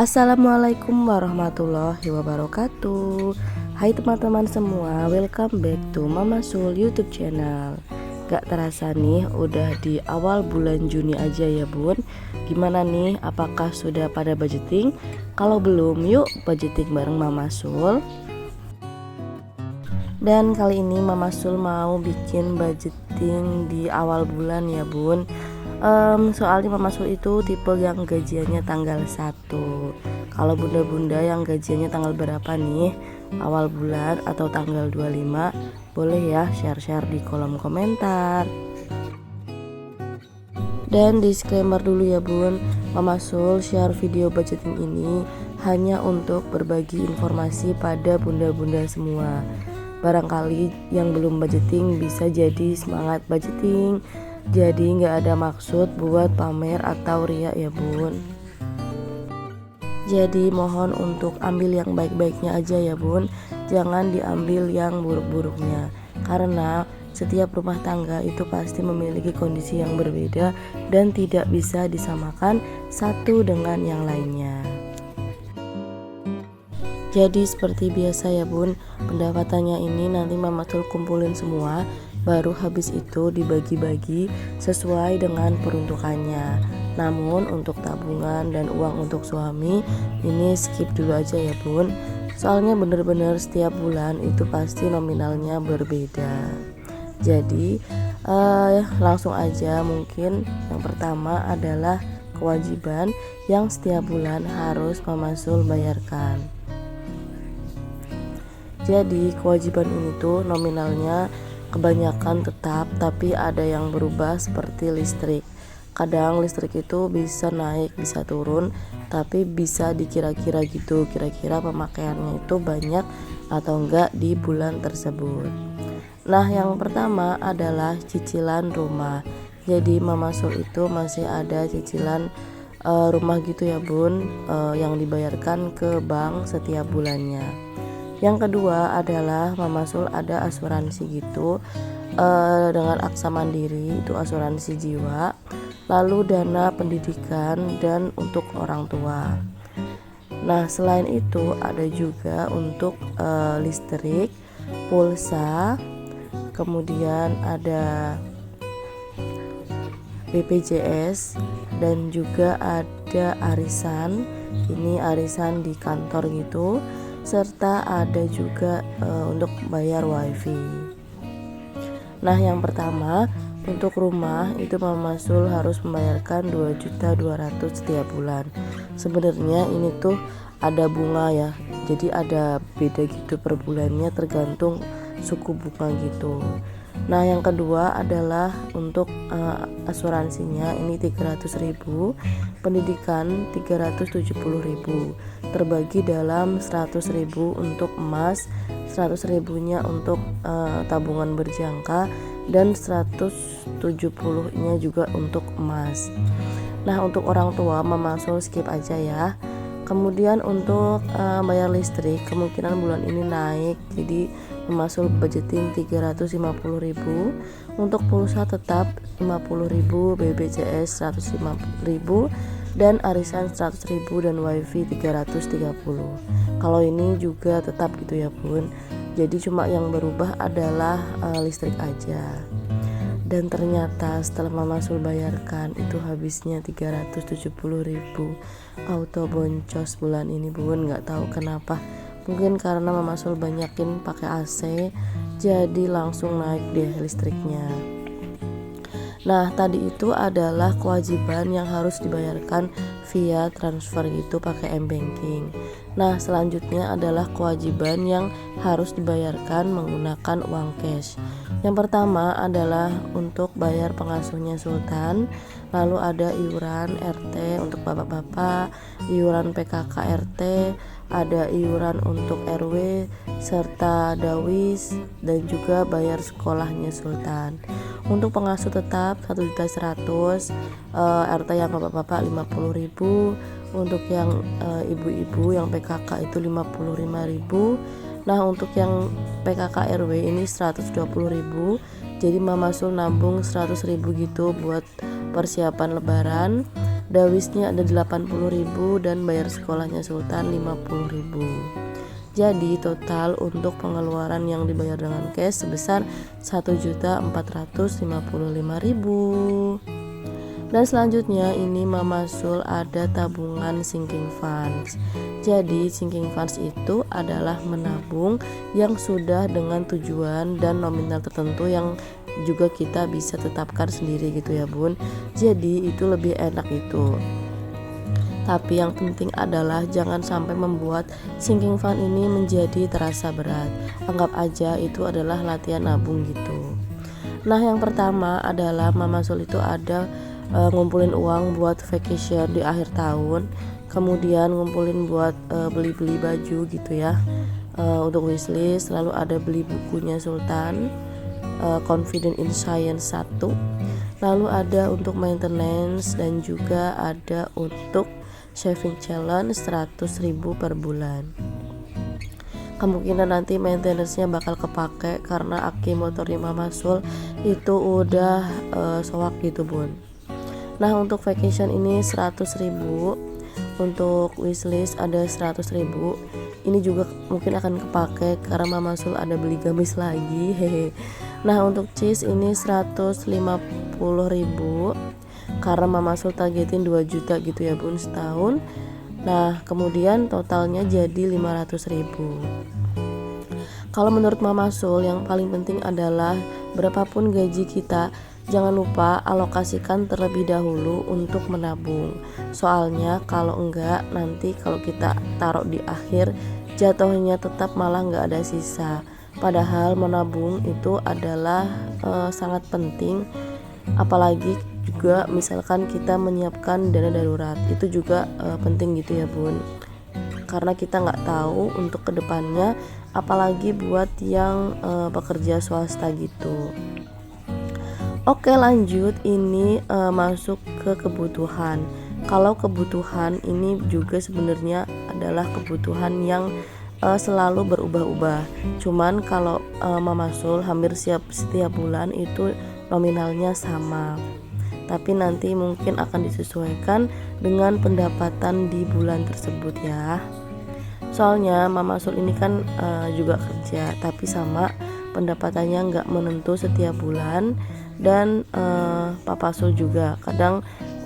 Assalamualaikum warahmatullahi wabarakatuh. Hai teman-teman semua, welcome back to Mama Sul YouTube channel. Gak terasa nih udah di awal bulan Juni aja ya bun. Gimana nih, apakah sudah pada budgeting? Kalau belum, yuk budgeting bareng Mama Sul. Dan kali ini Mama Sul mau bikin budgeting di awal bulan ya bun. Soalnya Mama Sul itu tipe yang gajiannya tanggal 1. Kalau bunda-bunda yang gajiannya tanggal berapa nih, awal bulan atau tanggal 25, boleh ya share-share di kolom komentar. Dan disclaimer dulu ya bun, Mama Sul share video budgeting ini hanya untuk berbagi informasi pada bunda-bunda semua. Barangkali yang belum budgeting bisa jadi semangat budgeting. Jadi nggak ada maksud buat pamer atau riak ya bun. Jadi mohon untuk ambil yang baik-baiknya aja ya bun. Jangan diambil yang buruk-buruknya. Karena setiap rumah tangga itu pasti memiliki kondisi yang berbeda dan tidak bisa disamakan satu dengan yang lainnya. Jadi seperti biasa ya bun, pendapatannya ini nanti Mama Sul kumpulin semua, baru habis itu dibagi-bagi sesuai dengan peruntukannya. Namun untuk tabungan dan uang untuk suami ini skip dulu aja ya bun. Soalnya bener-bener setiap bulan itu pasti nominalnya berbeda. Jadi langsung aja, mungkin yang pertama adalah kewajiban yang setiap bulan harus Mama Sul bayarkan. Jadi kewajiban ini tuh nominalnya kebanyakan tetap, tapi ada yang berubah seperti listrik. Kadang listrik itu bisa naik, bisa turun, tapi bisa dikira-kira gitu, kira-kira pemakaiannya itu banyak atau enggak di bulan tersebut. Nah, yang pertama adalah cicilan rumah. Jadi Mama Sul itu masih ada cicilan rumah gitu ya bun, yang dibayarkan ke bank setiap bulannya. Yang kedua adalah Mama Sul ada asuransi gitu, dengan Aksa Mandiri, itu asuransi jiwa, lalu dana pendidikan dan untuk orang tua. Nah selain itu ada juga untuk listrik, pulsa, kemudian ada BPJS dan juga ada arisan, ini arisan di kantor gitu, serta ada juga untuk bayar wifi. Nah yang pertama untuk rumah itu Mama Sul harus membayarkan 2.200.000 setiap bulan. Sebenarnya ini tuh ada bunga ya, jadi ada beda gitu per bulannya tergantung suku bunga gitu. Nah yang kedua adalah untuk asuransinya ini 300.000, pendidikan 370.000, terbagi dalam 100.000 untuk emas, 100.000 nya untuk tabungan berjangka, dan 170 nya juga untuk emas. Nah untuk orang tua Mama Sul skip aja ya. Kemudian untuk bayar listrik kemungkinan bulan ini naik, jadi Mama Sul budgeting 350.000, untuk pulsa tetap 50.000, BPJS 150.000, dan arisan 100.000 dan wifi 330. Kalau ini juga tetap gitu ya bun. Jadi cuma yang berubah adalah listrik aja. Dan ternyata setelah Mama Sul bayarkan itu habisnya 370.000, auto boncos bulan ini bun. Nggak tahu kenapa, mungkin karena Mama Sul banyakin pakai AC, jadi langsung naik deh listriknya. Nah tadi itu adalah kewajiban yang harus dibayarkan via transfer gitu pakai m-banking. Nah selanjutnya adalah kewajiban yang harus dibayarkan menggunakan uang cash. Yang pertama adalah untuk bayar pengasuhnya Sultan, lalu ada iuran RT untuk bapak-bapak, iuran PKK RT, ada iuran untuk RW, serta dawis, dan juga bayar sekolahnya Sultan. Untuk pengasuh tetap 1.100.000, RT yang bapak-bapak 50.000, untuk yang ibu-ibu yang PKK itu 55.000. Nah untuk yang PKK RW ini 120.000. Jadi Mama Sul nabung 100.000 gitu buat persiapan lebaran. Dawisnya ada 80.000 dan bayar sekolahnya Sultan 50.000. Jadi total untuk pengeluaran yang dibayar dengan cash sebesar 1.455.000. Dan selanjutnya ini Mama Sul ada tabungan sinking funds. Jadi sinking funds itu adalah menabung yang sudah dengan tujuan dan nominal tertentu yang juga kita bisa tetapkan sendiri gitu ya Bun. Jadi itu lebih enak itu. Tapi yang penting adalah jangan sampai membuat sinking fund ini menjadi terasa berat. Anggap aja itu adalah latihan nabung gitu. Nah yang pertama adalah Mama Sul itu ada ngumpulin uang buat vacation di akhir tahun, kemudian ngumpulin buat beli-beli baju gitu ya, untuk wishlist. Lalu ada beli bukunya Sultan, Confident in Science 1, lalu ada untuk maintenance dan juga ada untuk saving challenge 100.000 per bulan. Kemungkinan nanti maintenance-nya bakal kepake karena aki motornya Mama Sul itu udah soak gitu Bun. Nah untuk vacation ini 100.000, untuk wishlist ada 100.000. Ini juga mungkin akan kepake karena Mama Sul ada beli gamis lagi, hehe. Nah untuk cheese ini 150.000 karena Mama Sul targetin 2 juta gitu ya Bun setahun. Nah kemudian totalnya jadi 500.000. Kalau menurut Mama Sul yang paling penting adalah berapapun gaji kita, jangan lupa alokasikan terlebih dahulu untuk menabung. Soalnya kalau enggak nanti kalau kita taruh di akhir jatuhnya tetap malah enggak ada sisa. Padahal menabung itu adalah sangat penting. Apalagi juga misalkan kita menyiapkan dana darurat, itu juga penting gitu ya Bun. Karena kita nggak tahu untuk kedepannya, apalagi buat yang bekerja swasta gitu. Oke lanjut, ini masuk ke kebutuhan. Kalau kebutuhan ini juga sebenarnya adalah kebutuhan yang selalu berubah-ubah. Cuman kalau Mama Sul hampir setiap bulan itu nominalnya sama. Tapi nanti mungkin akan disesuaikan dengan pendapatan di bulan tersebut ya. Soalnya Mama Sul ini kan juga kerja, tapi sama pendapatannya nggak menentu setiap bulan. Dan Papa Sul juga kadang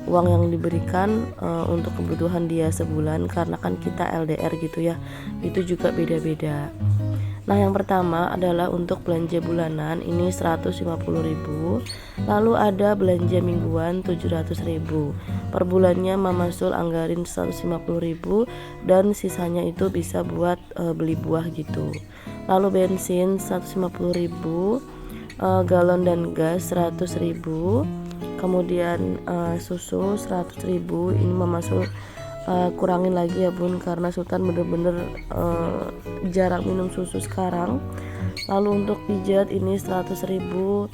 uang yang diberikan untuk kebutuhan dia sebulan, karena kan kita LDR gitu ya, itu juga beda-beda. Nah yang pertama adalah untuk belanja bulanan ini 150.000, lalu ada belanja mingguan 700.000. Per bulannya Mama Sul anggarin 150.000 dan sisanya itu bisa buat beli buah gitu. Lalu bensin 150.000, galon dan gas 100.000, kemudian susu 100.000. Ini Mama Sul kurangin lagi ya Bun, karena Sultan bener-bener jarang minum susu sekarang. Lalu untuk pijat ini 100.000,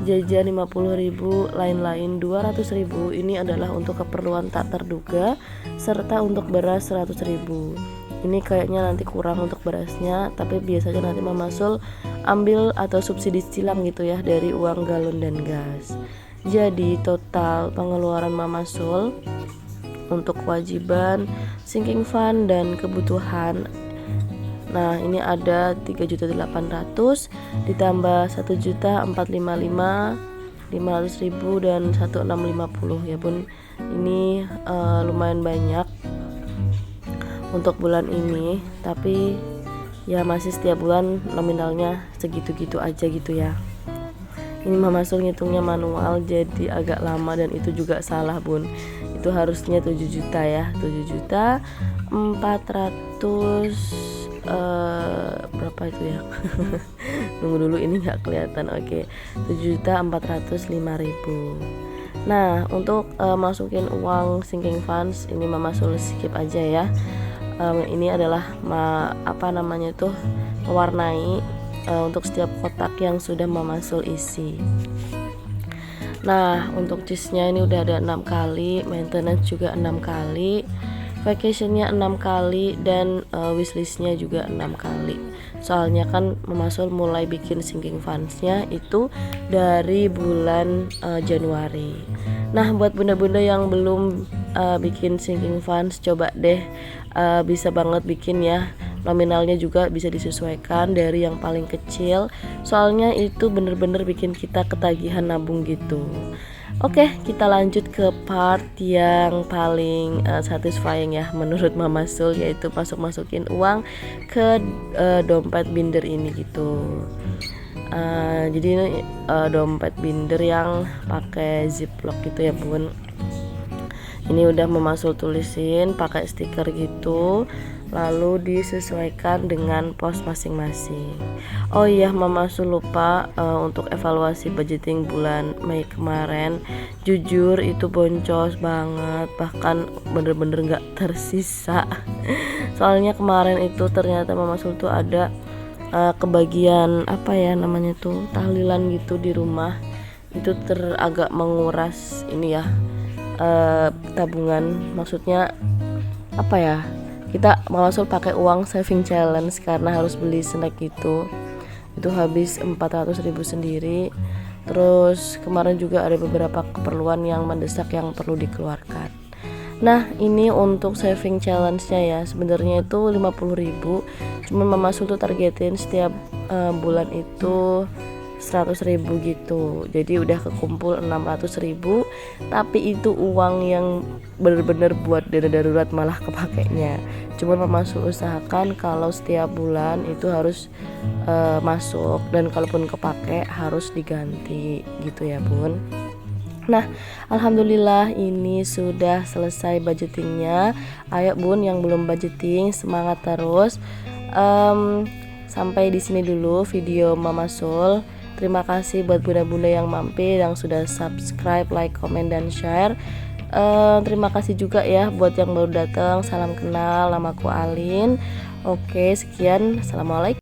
jajan 50.000, lain-lain 200.000. Ini adalah untuk keperluan tak terduga, serta untuk beras 100.000. Ini kayaknya nanti kurang untuk berasnya, tapi biasanya nanti Mama Sul ambil atau subsidi silang gitu ya dari uang galon dan gas. Jadi total pengeluaran Mama Sul untuk kewajiban, sinking fund dan kebutuhan. Nah, ini ada 3.800.000 ditambah 1.455.500.000 dan 1.650 ya Bun. Ini lumayan banyak untuk bulan ini, tapi ya masih setiap bulan nominalnya segitu-gitu aja gitu ya. Ini Mama Sul ngitungnya manual jadi agak lama dan itu juga salah Bun. Itu harusnya 7 juta ya, 7.400 berapa itu ya? Nunggu dulu ini nggak kelihatan. Oke, 7.405.000. Nah untuk masukin uang sinking funds ini Mama Sul skip aja ya. Ini adalah mewarnai untuk setiap kotak yang sudah Mama Sul isi. Nah untuk cheese-nya ini udah ada 6 kali, maintenance juga 6 kali. vacationnya 6 kali dan wishlistnya juga 6 kali. Soalnya kan Mama Sul mulai bikin sinking fundsnya itu dari bulan Januari. Nah, buat bunda-bunda yang belum bikin sinking funds, coba deh, bisa banget bikin ya. Nominalnya juga bisa disesuaikan dari yang paling kecil, soalnya itu bener-bener bikin kita ketagihan nabung gitu. Oke, kita lanjut ke part yang paling satisfying ya menurut Mama Sul, yaitu masukin uang ke dompet binder ini gitu. Jadi ini dompet binder yang pakai ziplock gitu ya bun. Ini udah Mama Sul tulisin pakai stiker gitu, lalu disesuaikan dengan pos masing-masing. Oh iya, Mama Sul lupa untuk evaluasi budgeting bulan Mei kemarin. Jujur itu boncos banget, bahkan bener-bener gak tersisa. Soalnya kemarin itu ternyata Mama Sul tuh ada kebagian apa ya namanya tuh, tahlilan gitu di rumah. Itu agak menguras ini ya, tabungan. Maksudnya apa ya, kita Mama Sul pakai uang saving challenge karena harus beli snack gitu. Itu habis 400.000 sendiri. Terus kemarin juga ada beberapa keperluan yang mendesak yang perlu dikeluarkan. Nah, ini untuk saving challenge-nya ya. Sebenarnya itu 50.000. Cuman Mama Sul tuh targetin setiap bulan itu 100.000 gitu. Jadi udah kekumpul 600.000, tapi itu uang yang bener-bener buat dana darurat malah kepakainya. Cuman Mama Sul usahakan kalau setiap bulan itu harus masuk, dan kalaupun kepake harus diganti gitu ya bun. Nah, alhamdulillah ini sudah selesai budgetingnya. Ayo bun yang belum budgeting semangat terus. Sampai di sini dulu video Mama Sul. Terima kasih buat bunda-bunda yang mampir, yang sudah subscribe, like, komen, dan share. Terima kasih juga ya buat yang baru datang. Salam kenal, namaku Alin. Oke, sekian. Assalamualaikum.